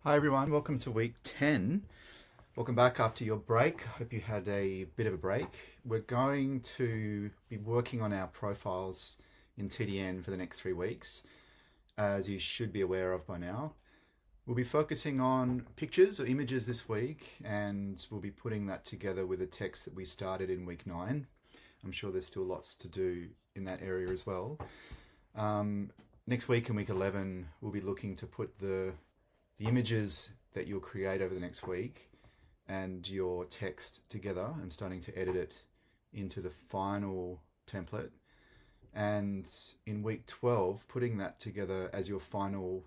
Hi everyone, welcome to week 10. Welcome back after your break. Hope you had a bit of a break. We're going to be working on our profiles in TDN for the next 3 weeks, as you should be aware of by now. We'll be focusing on pictures or images this week, and we'll be putting that together with a text that we started in week 9. I'm sure there's still lots to do in that area as well. Next week in week 11, we'll be looking to put the images that you'll create over the next week and your text together and starting to edit it into the final template. And in week 12, putting that together as your final.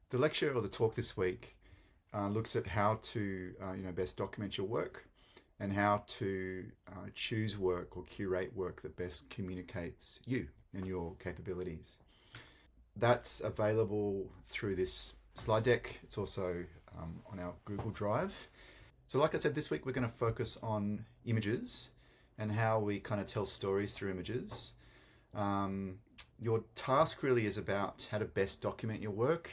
The lecture or the talk this week looks at how to best document your work and how to choose work or curate work that best communicates you and your capabilities. That's available through this slide deck. It's also on our Google Drive. So like I said, this week we're going to focus on images and how we kind of tell stories through images. Your task really is about how to best document your work,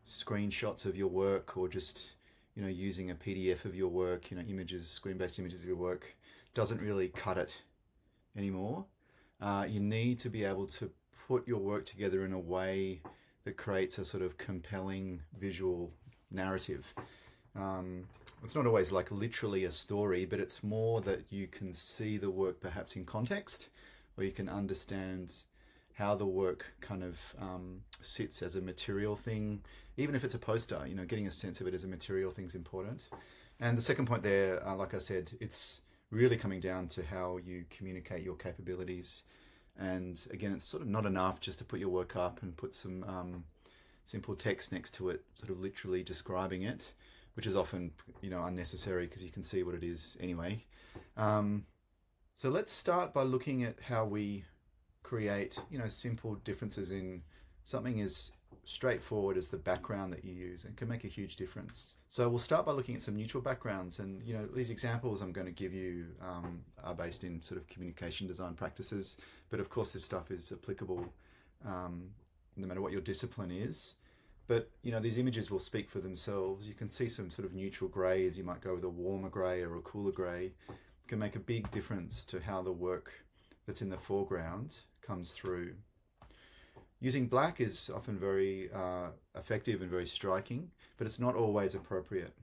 screenshots of your work, or just using a PDF of your work, images, screen-based images of your work doesn't really cut it anymore. You need to be able to put your work together in a way that creates a sort of compelling visual narrative. It's not always like literally a story, but it's more that you can see the work perhaps in context, or you can understand how the work kind of sits as a material thing. Even if it's a poster, getting a sense of it as a material thing is important. And the second point there, like I said, it's really coming down to how you communicate your capabilities. And again, it's sort of not enough just to put your work up and put some simple text next to it, sort of literally describing it, which is often unnecessary because you can see what it is anyway. So let's start by looking at how we create simple differences in something as straightforward as the background that you use, and can make a huge difference. So we'll start by looking at some neutral backgrounds, and these examples I'm going to give you are based in sort of communication design practices, but of course this stuff is applicable no matter what your discipline is. But these images will speak for themselves. You can see some sort of neutral greys. You might go with a warmer grey or a cooler grey. It can make a big difference to how the work that's in the foreground comes through. Using black is often very effective and very striking, but it's not always appropriate.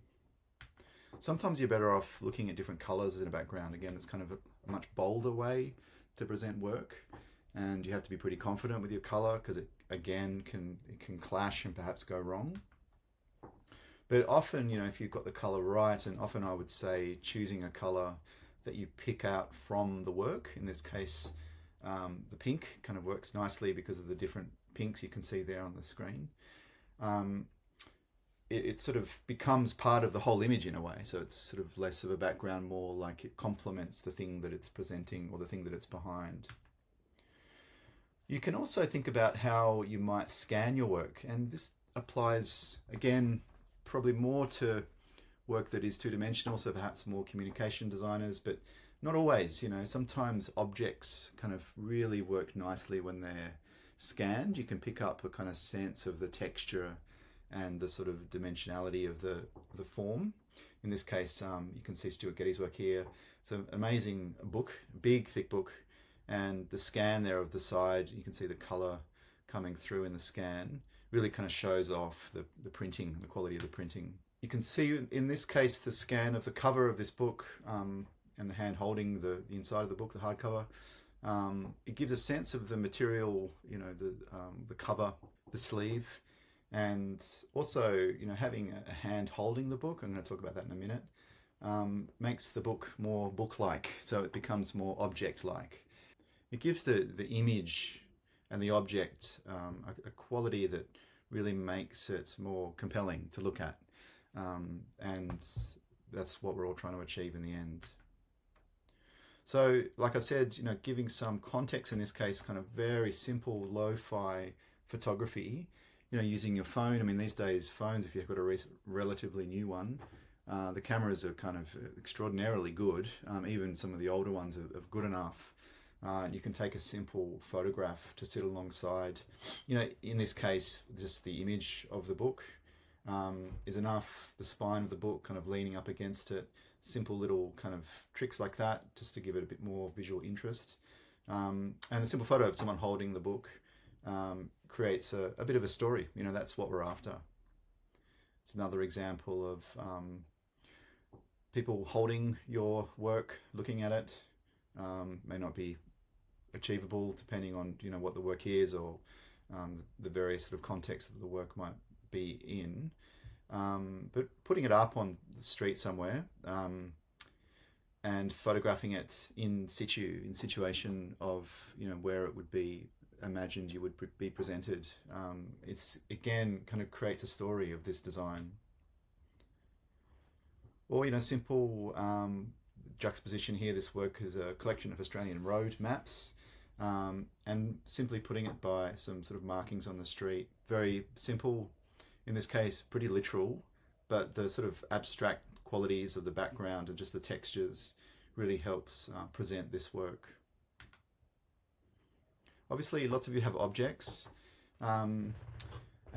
Sometimes you're better off looking at different colors in a background. Again, it's kind of a much bolder way to present work, and you have to be pretty confident with your color because it can clash and perhaps go wrong. But often, if you've got the color right, and often I would say choosing a color that you pick out from the work, in this case, the pink kind of works nicely because of the different pinks you can see there on the screen. It sort of becomes part of the whole image in a way, so it's sort of less of a background, more like it complements the thing that it's presenting or the thing that it's behind. You can also think about how you might scan your work, and this applies again probably more to work that is two-dimensional, so perhaps more communication designers, but not always. Sometimes objects kind of really work nicely when they're scanned. You can pick up a kind of sense of the texture and the sort of dimensionality of the form. In this case, you can see Stuart Getty's work here. It's an amazing book, big, thick book, and the scan there of the side, you can see the color coming through in the scan, really kind of shows off the printing, the quality of the printing. You can see in this case the scan of the cover of this book, and the hand holding the inside of the book, the hardcover. It gives a sense of the material, the cover, the sleeve, and also, having a hand holding the book, I'm going to talk about that in a minute, makes the book more book-like, so it becomes more object-like. It gives the image and the object a quality that really makes it more compelling to look at, and that's what we're all trying to achieve in the end. So, like I said, giving some context in this case, kind of very simple lo-fi photography, using your phone. I mean, these days, phones, if you've got a relatively new one, the cameras are kind of extraordinarily good. Even some of the older ones are good enough. You can take a simple photograph to sit alongside, in this case, just the image of the book, is enough. The spine of the book kind of leaning up against it. Simple little kind of tricks like that, just to give it a bit more visual interest. And a simple photo of someone holding the book creates a bit of a story. You know, that's what we're after. It's another example of people holding your work, looking at it. May not be achievable depending on, you know, what the work is, or the various sort of contexts that the work might be in. But putting it up on the street somewhere and photographing it in situ, in situation of, you know, where it would be imagined you would be presented. It's, again, kind of creates a story of this design. Or, you know, simple juxtaposition here. This work is a collection of Australian road maps, and simply putting it by some sort of markings on the street. Very simple, in this case, pretty literal, but the sort of abstract qualities of the background and just the textures really helps present this work. Obviously, lots of you have objects, and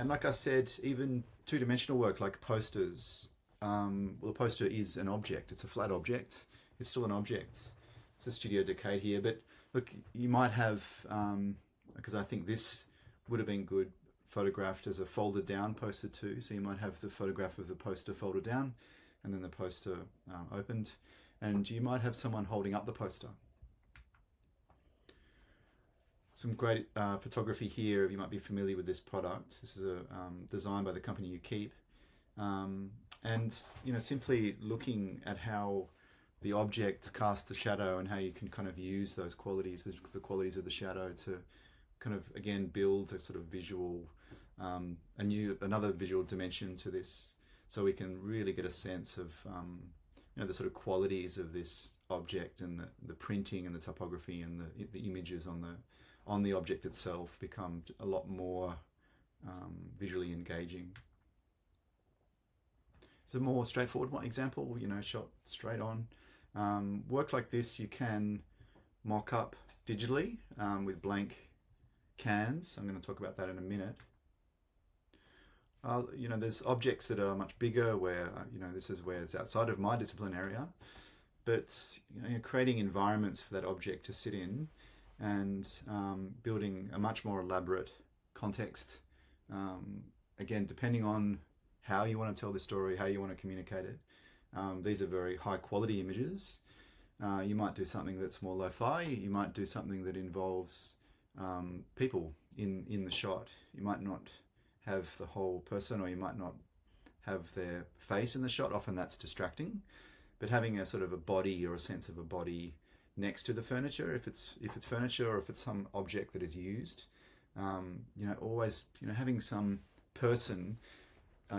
like I said, even two-dimensional work like posters. Well, a poster is an object. It's a flat object. It's still an object. It's a Studio Decade here, but look, you might have, because I think this would have been good photographed as a folded down poster too. So you might have the photograph of the poster folded down and then the poster opened, and you might have someone holding up the poster. Some great photography here. You might be familiar with this product. This is a design by the company You Keep. And, you know, simply looking at how the object casts the shadow and how you can kind of use those qualities, the qualities of the shadow, to kind of, again, build a sort of visual, another visual dimension to this, so we can really get a sense of, you know, the sort of qualities of this object, and the printing and the typography and the images on the object itself become a lot more visually engaging. So a more straightforward one example, you know, shot straight on. Work like this you can mock up digitally with blank cans. I'm going to talk about that in a minute. You know, there's objects that are much bigger where, you know, this is where it's outside of my discipline area, but, you know, creating environments for that object to sit in, and building a much more elaborate context. Again, depending on how you want to tell the story, how you want to communicate it. These are very high quality images. You might do something that's more lo-fi. You might do something that involves people in the shot. You might not have the whole person, or you might not have their face in the shot. Often that's distracting. But having a sort of a body, or a sense of a body next to the furniture, if it's furniture, or if it's some object that is used, you know, always, you know, having some person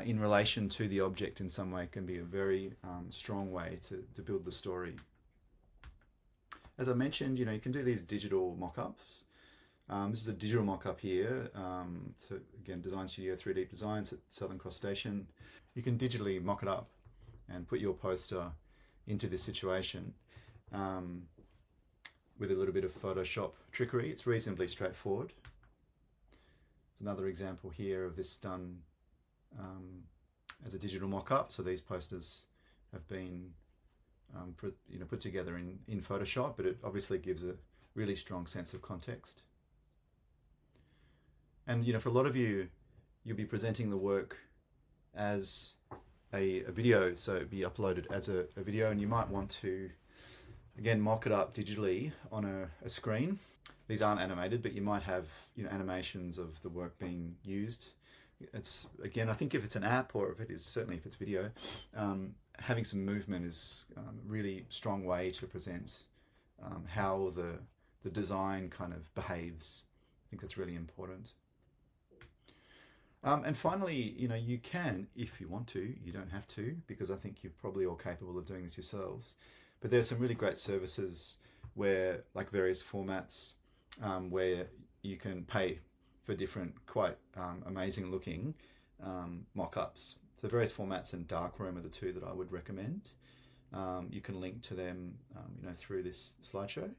in relation to the object in some way can be a very strong way to build the story. As I mentioned, you know, you can do these digital mock-ups. This is a digital mock-up here. So again, Design Studio 3D Designs at Southern Cross Station. You can digitally mock it up and put your poster into this situation with a little bit of Photoshop trickery. It's reasonably straightforward. It's another example here of this done as a digital mock-up. So these posters have been put together in Photoshop, but it obviously gives a really strong sense of context. And, you know, for a lot of you, you'll be presenting the work as a video, so it'd be uploaded as a video, and you might want to, again, mock it up digitally on a screen. These aren't animated, but you might have, you know, animations of the work being used. It's, again, I think if it's an app, or if it is, certainly if it's video, having some movement is a really strong way to present how the design kind of behaves. I think that's really important. And finally, you know, you can, if you want to, you don't have to, because I think you're probably all capable of doing this yourselves, but there's some really great services where, like various formats, where you can pay for different, quite amazing looking mock-ups. So various formats, and Darkroom are the two that I would recommend. You can link to them you know, through this slideshow.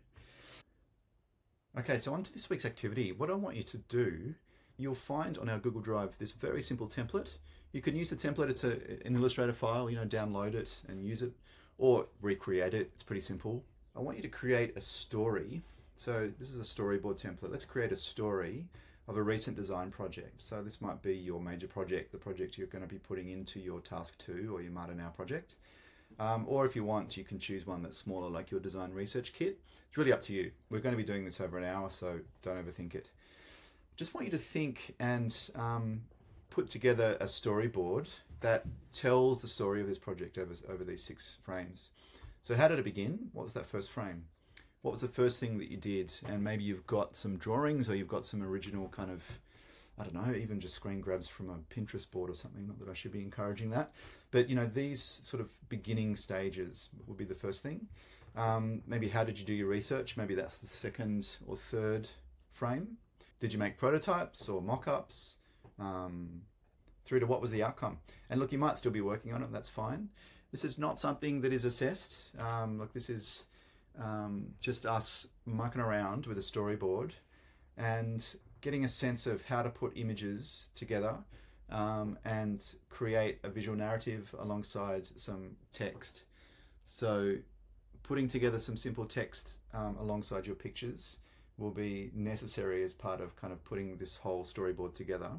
Okay, so on to this week's activity. What I want you to do, you'll find on our Google Drive this very simple template. You can use the template. It's an Illustrator file, download it and use it, or recreate it. It's pretty simple. I want you to create a story. So this is a storyboard template. Let's create a story of a recent design project. So this might be your major project, the project you're going to be putting into your task 2 or your Marta Now project. Or if you want, you can choose one that's smaller, like your design research kit. It's really up to you. We're going to be doing this over an hour, so don't overthink it. Just want you to think and put together a storyboard that tells the story of this project over these 6 frames. So how did it begin? What was that first frame? What was the first thing that you did? And maybe you've got some drawings, or you've got some original kind of, I don't know, even just screen grabs from a Pinterest board or something. Not that I should be encouraging that, but these sort of beginning stages would be the first thing. Maybe how did you do your research? Maybe that's the second or third frame. Did you make prototypes or mock-ups? Through to what was the outcome? And look, you might still be working on it. That's fine. This is not something that is assessed. Look, this is just us mucking around with a storyboard and getting a sense of how to put images together and create a visual narrative alongside some text. So putting together some simple text alongside your pictures will be necessary as part of kind of putting this whole storyboard together.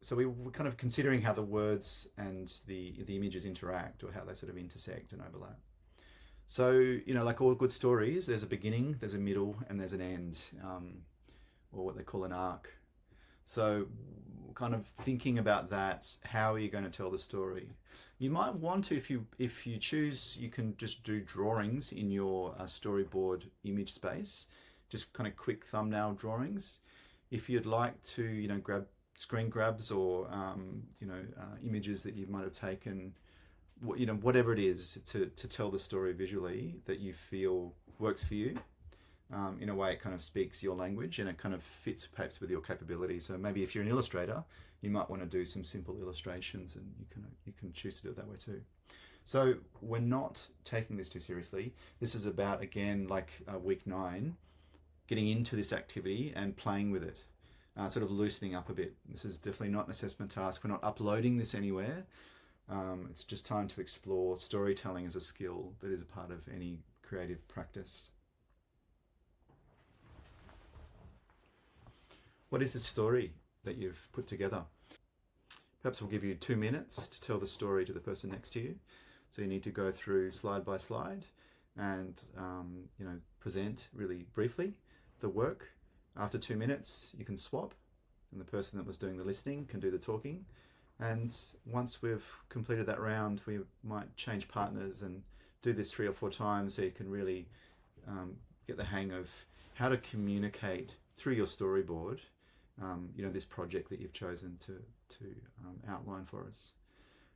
So we were kind of considering how the words and the images interact, or how they sort of intersect and overlap. So, like all good stories, there's a beginning, there's a middle, and there's an end, or what they call an arc. So kind of thinking about that, how are you going to tell the story? You might want to, if you choose, you can just do drawings in your storyboard image space, just kind of quick thumbnail drawings. If you'd like to, grab screen grabs or images that you might have taken, whatever it is to tell the story visually that you feel works for you. In a way, it kind of speaks your language and it kind of fits perhaps with your capability. So maybe if you're an illustrator, you might want to do some simple illustrations, and you can choose to do it that way too. So we're not taking this too seriously. This is about, again, like week 9, getting into this activity and playing with it, sort of loosening up a bit. This is definitely not an assessment task. We're not uploading this anywhere. It's just time to explore storytelling as a skill that is a part of any creative practice. What is the story that you've put together? Perhaps we'll give you 2 minutes to tell the story to the person next to you. So you need to go through slide by slide and present really briefly the work. After 2 minutes, you can swap, and the person that was doing the listening can do the talking. And once we've completed that round, we might change partners and do this 3 or 4 times, so you can really get the hang of how to communicate through your storyboard this project that you've chosen to outline for us.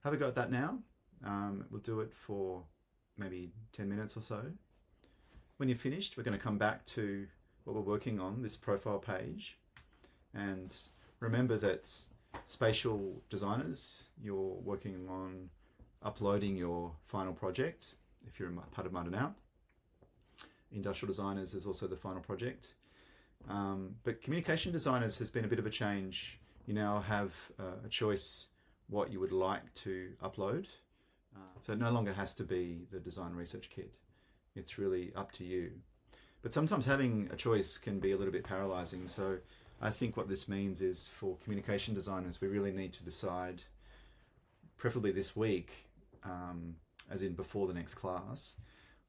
Have a go at that now. We'll do it for maybe 10 minutes or so. When you're finished, we're going to come back to what we're working on, this profile page. And remember that spatial designers, you're working on uploading your final project if you're a part of Marta Now. Industrial designers is also the final project. But communication designers has been a bit of a change. You now have a choice what you would like to upload. So it no longer has to be the design research kit. It's really up to you. But sometimes having a choice can be a little bit paralyzing. So I think what this means is, for communication designers, we really need to decide, preferably this week, as in before the next class,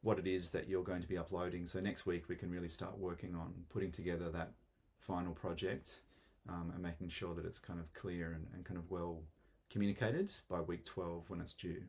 what it is that you're going to be uploading. So next week we can really start working on putting together that final project and making sure that it's kind of clear and kind of well communicated by week 12 when it's due.